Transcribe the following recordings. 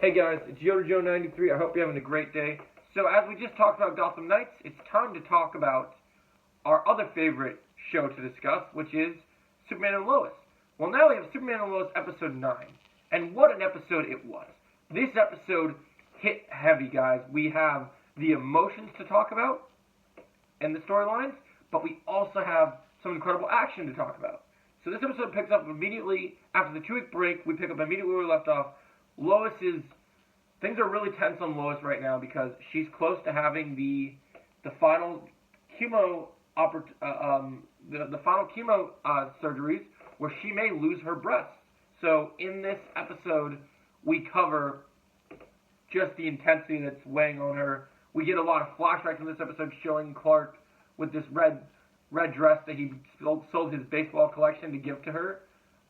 Hey guys, it's Yoda Joe 93. I hope you're having a great day. So as we just talked about Gotham Knights, it's time to talk about our other favorite show to discuss, which is Superman and Lois. Well, now we have Superman and Lois episode 9, and what an episode it was. This episode hit heavy, guys. We have the emotions to talk about and the storylines, but we also have some incredible action to talk about. So this episode picks up immediately after the 2-week break. We pick up immediately where we left off. Things are really tense on Lois right now because she's close to having the final chemo surgeries where she may lose her breasts. So in this episode, we cover just the intensity that's weighing on her. We get a lot of flashbacks in this episode showing Clark with this red dress that he sold his baseball collection to give to her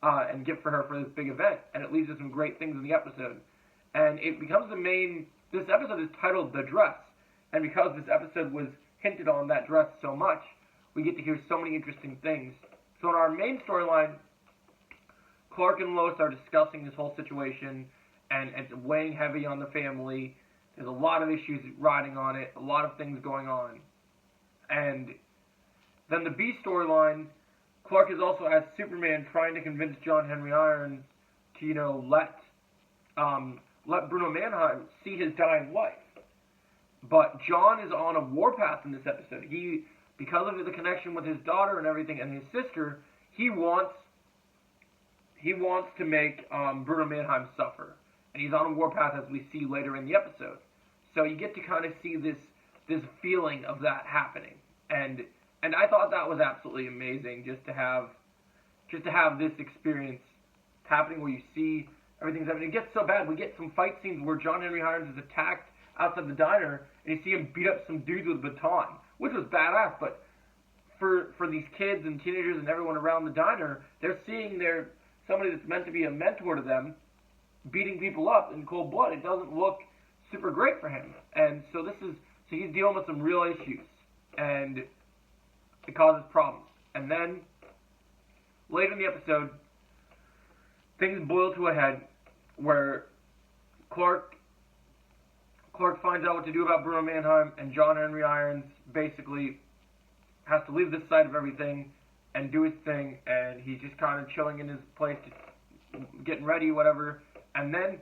and gift for her for this big event. And it leads to some great things in the episode. And it becomes this episode is titled The Dress. And because this episode was hinted on that dress so much, we get to hear so many interesting things. So in our main storyline, Clark and Lois are discussing this whole situation, and it's weighing heavy on the family. There's a lot of issues riding on it, a lot of things going on. And then the B storyline, Clark is also as Superman trying to convince John Henry Irons to, let Bruno Mannheim see his dying wife. But John is on a warpath in this episode. Because of the connection with his daughter and everything and his sister, he wants to make Bruno Mannheim suffer. And he's on a warpath, as we see later in the episode. So you get to kind of see this feeling of that happening. And I thought that was absolutely amazing just to have this experience happening where you see everything's happening. It gets so bad. We get some fight scenes where John Henry Irons is attacked outside the diner, and you see him beat up some dudes with a baton, which was badass. But for these kids and teenagers and everyone around the diner, they're seeing somebody that's meant to be a mentor to them beating people up in cold blood. It doesn't look super great for him, and so he's dealing with some real issues, and it causes problems. And then later in the episode, things boil to a head where Clark finds out what to do about Bruno Mannheim, and John Henry Irons basically has to leave this side of everything and do his thing, and he's just kind of chilling in his place, getting ready, whatever. And then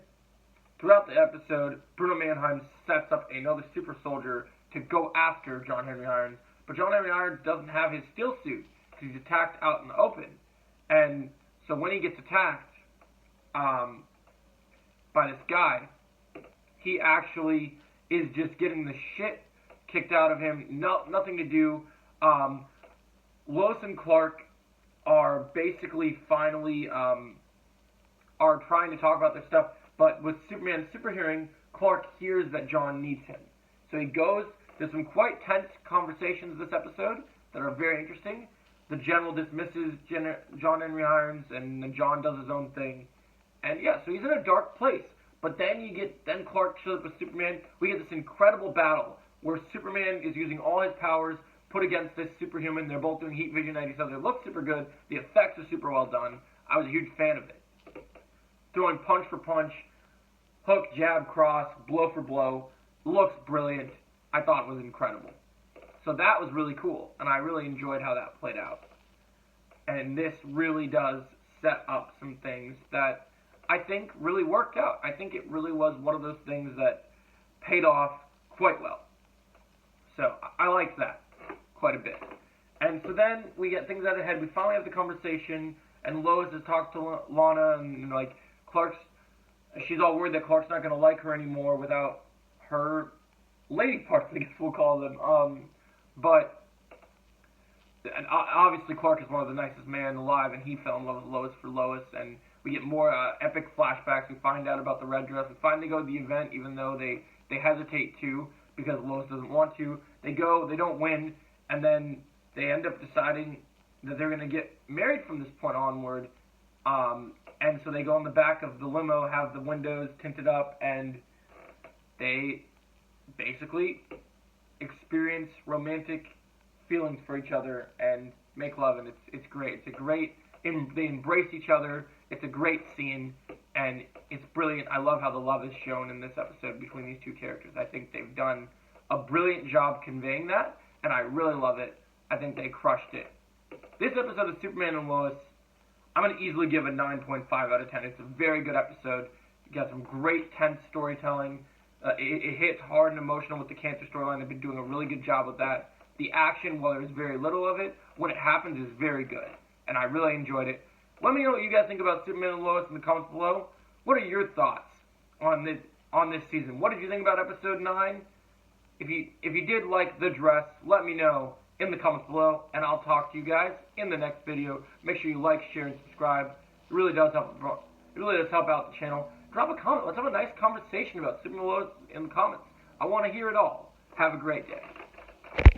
throughout the episode, Bruno Mannheim sets up another super soldier to go after John Henry Irons, but John Henry Irons doesn't have his steel suit because he's attacked out in the open. And so when he gets attacked by this guy, he actually is just getting the shit kicked out of him. Nothing to do. Lois and Clark are basically finally are trying to talk about their stuff, but with Superman super hearing, Clark hears that John needs him. So he goes. There's some quite tense conversations this episode that are very interesting. The general dismisses John Henry Irons, and then John does his own thing. And yeah, so he's in a dark place. But then Clark shows up with Superman. We get this incredible battle where Superman is using all his powers put against this superhuman. They're both doing heat vision at each other. It looks super good. The effects are super well done. I was a huge fan of it. Throwing punch for punch, hook, jab, cross, blow for blow. Looks brilliant. I thought it was incredible. So that was really cool, and I really enjoyed how that played out. And this really does set up some things that I think really worked out. I think it really was one of those things that paid off quite well. So I liked that quite a bit. And so then we get things out ahead. We finally have the conversation, and Lois has talked to Lana, and she's all worried that Clark's not going to like her anymore without her lady parts, I guess we'll call them. And obviously Clark is one of the nicest men alive, and he fell in love with Lois for Lois, and we get more epic flashbacks. We find out about the red dress. We finally go to the event, even though they hesitate to because Lois doesn't want to. They go, they don't win, and then they end up deciding that they're going to get married from this point onward. And so they go in the back of the limo, have the windows tinted up, and they basically experience romantic feelings for each other and make love, and it's great. They embrace each other. It's a great scene, and it's brilliant. I love how the love is shown in this episode between these two characters. I think they've done a brilliant job conveying that, and I really love it. I think they crushed it. This episode of Superman and Lois, I'm going to easily give a 9.5 out of 10. It's a very good episode. You got some great tense storytelling. It hits hard and emotional with the cancer storyline. They've been doing a really good job with that. The action, while there's very little of it, when it happens is very good, and I really enjoyed it. Let me know what you guys think about Superman and Lois in the comments below. What are your thoughts on this season? What did you think about episode 9? If you did like the dress, let me know in the comments below, and I'll talk to you guys in the next video. Make sure you like, share, and subscribe. It really does help. It really does help out the channel. Drop a comment. Let's have a nice conversation about Superman and Lois in the comments. I want to hear it all. Have a great day.